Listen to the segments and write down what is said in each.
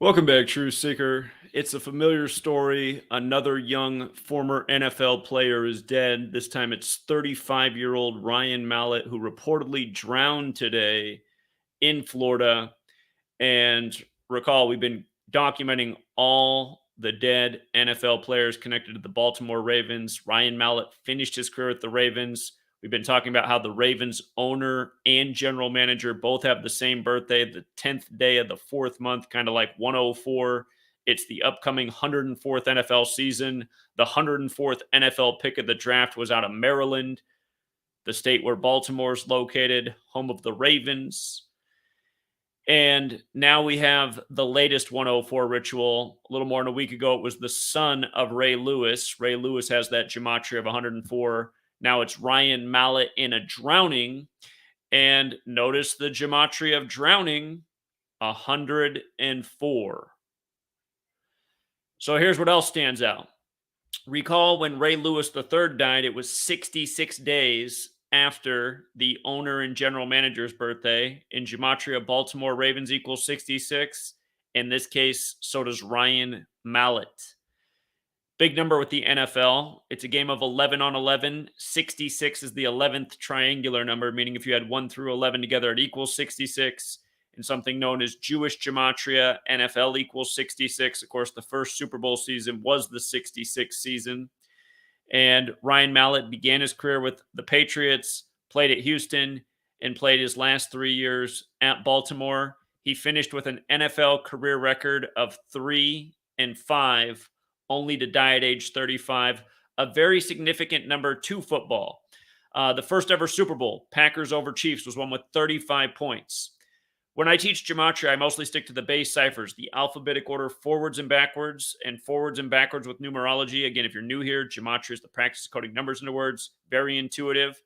Welcome back, Truth Seeker. It's a familiar story. Another young former NFL player is dead. This time it's 35-year-old Ryan Mallett, who reportedly drowned today in Florida. And recall, we've been documenting all the dead NFL players connected to the Baltimore Ravens. Ryan Mallett finished his career with the Ravens. We've been talking about how the Ravens owner and general manager both have the same birthday, the 10th day of the fourth month, kind of like 104. It's the upcoming 104th NFL season. The 104th NFL pick of the draft was out of Maryland, the state where Baltimore is located, home of the Ravens. And now we have the latest 104 ritual. A little more than a week ago, it was the son of Ray Lewis. Ray Lewis has that gematria of 104. Now it's Ryan Mallett in a drowning. And notice the gematria of drowning, 104. So here's what else stands out. Recall when Ray Lewis III died, it was 66 days after the owner and general manager's birthday. In gematria, Baltimore Ravens equals 66. In this case, so does Ryan Mallett. Big number with the NFL. It's a game of 11 on 11. 66 is the 11th triangular number, meaning if you had 1 through 11 together, it equals 66. In something known as Jewish gematria, NFL equals 66. Of course, the first Super Bowl season was the 66 season. And Ryan Mallett began his career with the Patriots, played at Houston, and played his last 3 years at Baltimore. He finished with an NFL career record of 3-5, only to die at age 35. A very significant number to football. The first ever Super Bowl, Packers over Chiefs, was won with 35 points. When I teach gematria, I mostly stick to the base ciphers, the alphabetic order forwards and backwards with numerology. Again, if you're new here, gematria is the practice of coding numbers into words. Very intuitive.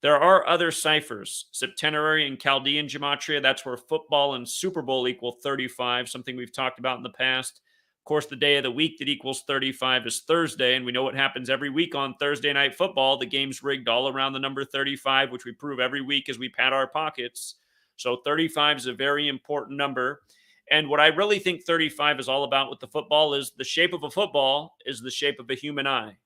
There are other ciphers, septenary and Chaldean gematria. That's where football and Super Bowl equal 35, something we've talked about in the past. Of course, the day of the week that equals 35 is Thursday, and we know what happens every week on Thursday Night Football. The game's rigged all around the number 35, which we prove every week as we pat our pockets. So 35 is a very important number. And what I really think 35 is all about with the football is the shape of a football is the shape of a human eye.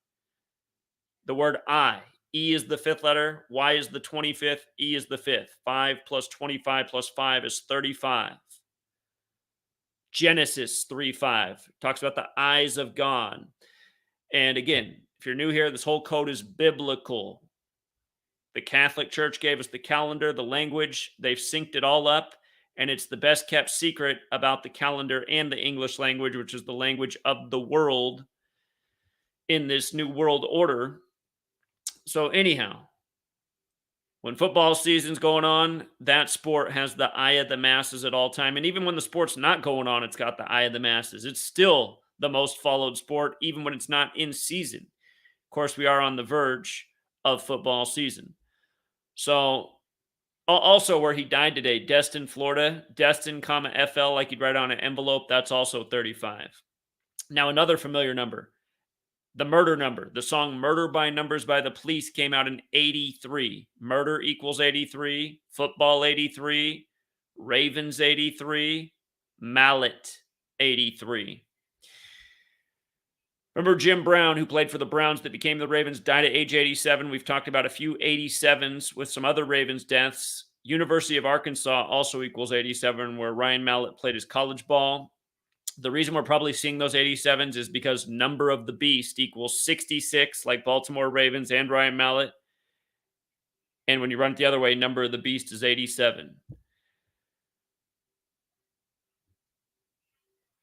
The word I. E is the fifth letter. Y is the 25th. E is the fifth. 5 plus 25 plus 5 is 35. Genesis 3:5 talks about the eyes of God. And again, if you're new here, this whole code is biblical. The Catholic Church gave us the calendar, the language. They've synced it all up, and it's the best kept secret about the calendar and the English language, which is the language of the world in this new world order. So anyhow, when football season's going on, that sport has the eye of the masses at all time. And even when the sport's not going on, it's got the eye of the masses. It's still the most followed sport, even when it's not in season. Of course, we are on the verge of football season. So, also where he died today, Destin, Florida, Destin, FL, like you'd write on an envelope, that's also 35. Now, another familiar number, the murder number. The song Murder by Numbers by the Police came out in 83. Murder equals 83, football 83, Ravens 83, Mallett 83. Remember Jim Brown, who played for the Browns that became the Ravens, died at age 87. We've talked about a few 87s with some other Ravens deaths. University of Arkansas also equals 87, where Ryan Mallett played his college ball. The reason we're probably seeing those 87s is because number of the beast equals 66, like Baltimore Ravens and Ryan Mallett. And when you run it the other way, number of the beast is 87.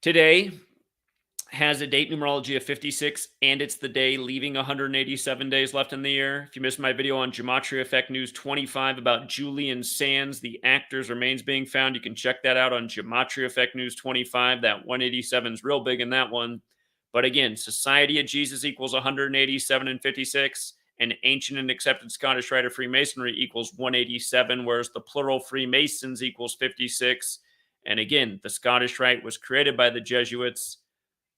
Today has a date numerology of 56, and it's the day leaving 187 days left in the year. If you missed my video on GematriaEffectNews 25 about Julian Sands, the actor's remains being found, you can check that out on GematriaEffectNews 25. That 187 is real big in that one. But again, Society of Jesus equals 187 and 56, and ancient and accepted Scottish Rite of Freemasonry equals 187, whereas the plural Freemasons equals 56. And again, the Scottish Rite was created by the Jesuits.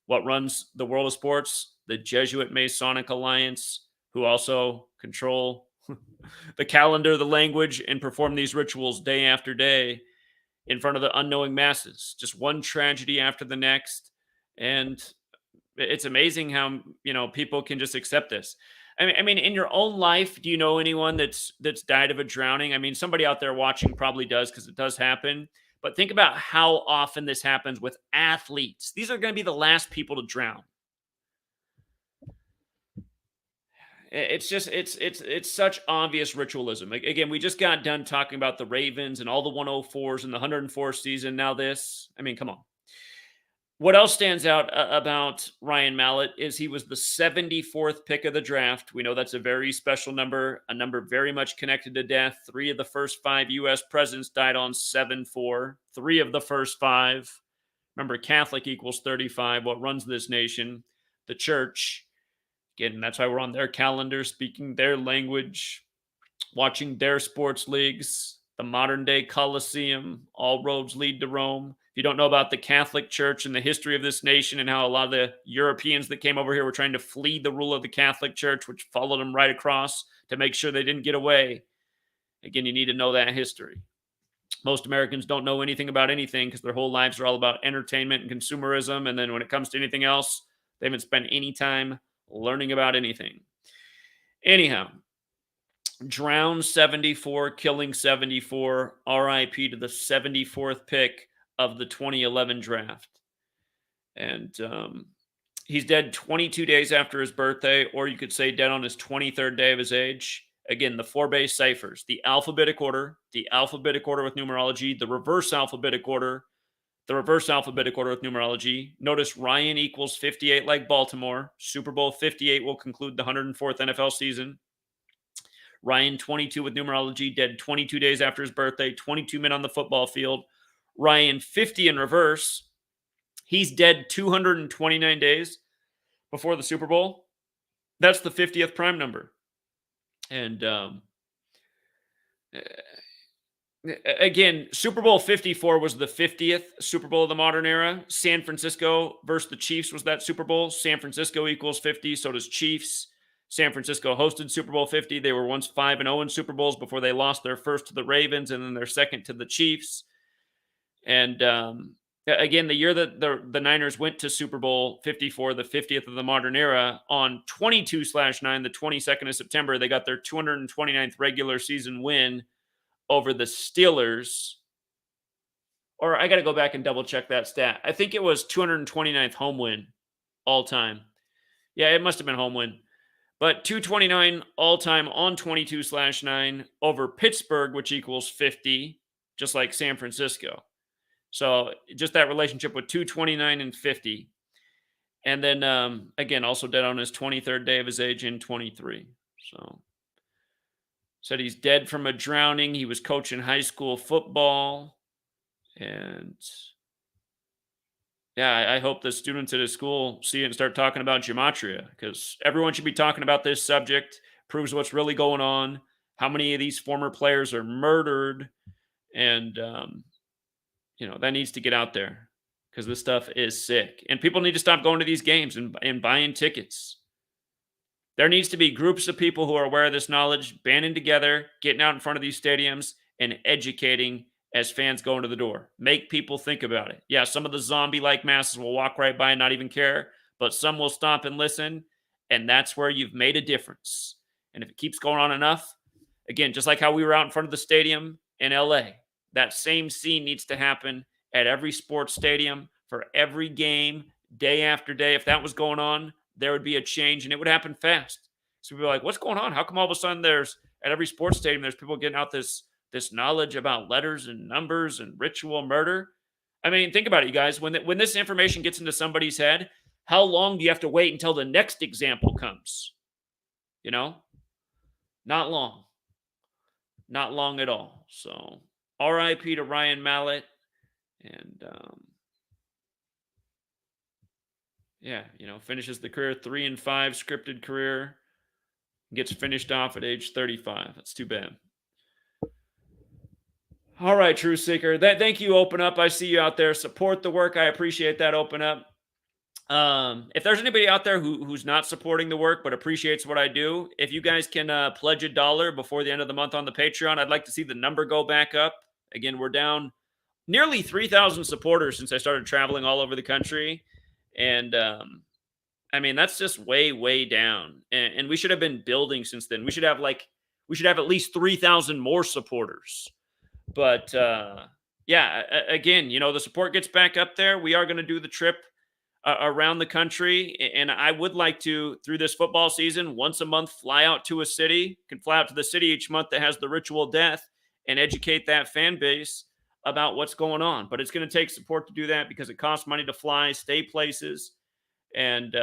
What runs the world of sports? The Jesuit Masonic Alliance, who also control the calendar, the language, and perform these rituals day after day. in front of the unknowing masses. Just one tragedy after the next. And it's amazing how, people can just accept this. I mean, in your own life, do you know anyone that's died of a drowning? I mean, somebody out there watching probably does because it does happen. But think about how often this happens with athletes. These are going to be the last people to drown. It's just it's such obvious ritualism. Again, we just got done talking about the Ravens and all the 104s and the 104th season. Now this, I mean, come on. What else stands out about Ryan Mallett is he was the 74th pick of the draft. We know that's a very special number, a number very much connected to death. 3 of the first 5 U.S. presidents died on 7/4. 3 of the first 5. Remember, Catholic equals 35. What runs this nation? The church. Again, that's why we're on their calendar, speaking their language, watching their sports leagues, the modern day Colosseum. All roads lead to Rome. If you don't know about the Catholic Church and the history of this nation and how a lot of the Europeans that came over here were trying to flee the rule of the Catholic Church, which followed them right across to make sure they didn't get away. Again, you need to know that history. Most Americans don't know anything about anything because their whole lives are all about entertainment and consumerism. And then when it comes to anything else, they haven't spent any time learning about anything. Anyhow, drown 74, killing 74, RIP to the 74th pick of the 2011 draft. And he's dead 22 days after his birthday, or you could say dead on his 23rd day of his age. Again, the 4 base ciphers, the alphabetic order with numerology, the reverse alphabetic order with numerology. Notice Ryan equals 58 like Baltimore. Super Bowl 58 will conclude the 104th NFL season. Ryan 22 with numerology, dead 22 days after his birthday, 22 men on the football field. Ryan 50 in reverse. He's dead 229 days before the Super Bowl. That's the 50th prime number. And again, Super Bowl 54 was the 50th Super Bowl of the modern era. San Francisco versus the Chiefs was that Super Bowl. San Francisco equals 50, so does Chiefs. San Francisco hosted Super Bowl 50. They were once 5-0 in Super Bowls before they lost their first to the Ravens and then their second to the Chiefs. And again, the year that the Niners went to Super Bowl 54, the 50th of the modern era, on 22/9, the 22nd of September, they got their 229th regular season win over the Steelers. Or I got to go back and double check that stat. I think it was 229th home win all time. Yeah, it must have been home win. But 229 all time on 22/9 over Pittsburgh, which equals 50, just like San Francisco. So just that relationship with 229 and 50. And then, again, also dead on his 23rd day of his age in 23. So said he's dead from a drowning. He was coaching high school football. And yeah, I hope the students at his school see it and start talking about gematria, because everyone should be talking about this subject. Proves what's really going on. How many of these former players are murdered. And, that needs to get out there because this stuff is sick. And people need to stop going to these games and buying tickets. There needs to be groups of people who are aware of this knowledge, banding together, getting out in front of these stadiums, and educating as fans go into the door. Make people think about it. Yeah, some of the zombie-like masses will walk right by and not even care, but some will stop and listen, and that's where you've made a difference. And if it keeps going on enough, again, just like how we were out in front of the stadium in LA, that same scene needs to happen at every sports stadium for every game, day after day. If that was going on, there would be a change, and it would happen fast. So we'd be like, what's going on? How come all of a sudden at every sports stadium, there's people getting out this knowledge about letters and numbers and ritual murder? I mean, think about it, you guys. When this information gets into somebody's head, how long do you have to wait until the next example comes? Not long. Not long at all. So RIP to Ryan Mallett. And finishes the career 3-5 scripted career. Gets finished off at age 35. That's too bad. All right, Truth Seeker. Thank you, Open Up. I see you out there. Support the work. I appreciate that, Open Up. If there's anybody out there who's not supporting the work but appreciates what I do, if you guys can pledge $1 before the end of the month on the Patreon, I'd like to see the number go back up. Again, we're down nearly 3,000 supporters since I started traveling all over the country. And I mean, that's just way, way down. And we should have been building since then. We should have at least 3,000 more supporters. But yeah, again, the support gets back up there. We are going to do the trip around the country. And I would like to, through this football season, once a month, fly out to a city, can fly out to the city each month that has the ritual death and educate that fan base about what's going on. But it's going to take support to do that because it costs money to fly, stay places. And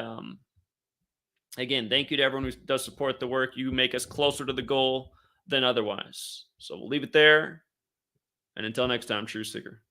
again, thank you to everyone who does support the work. You make us closer to the goal than otherwise. So we'll leave it there. And until next time, True Seeker.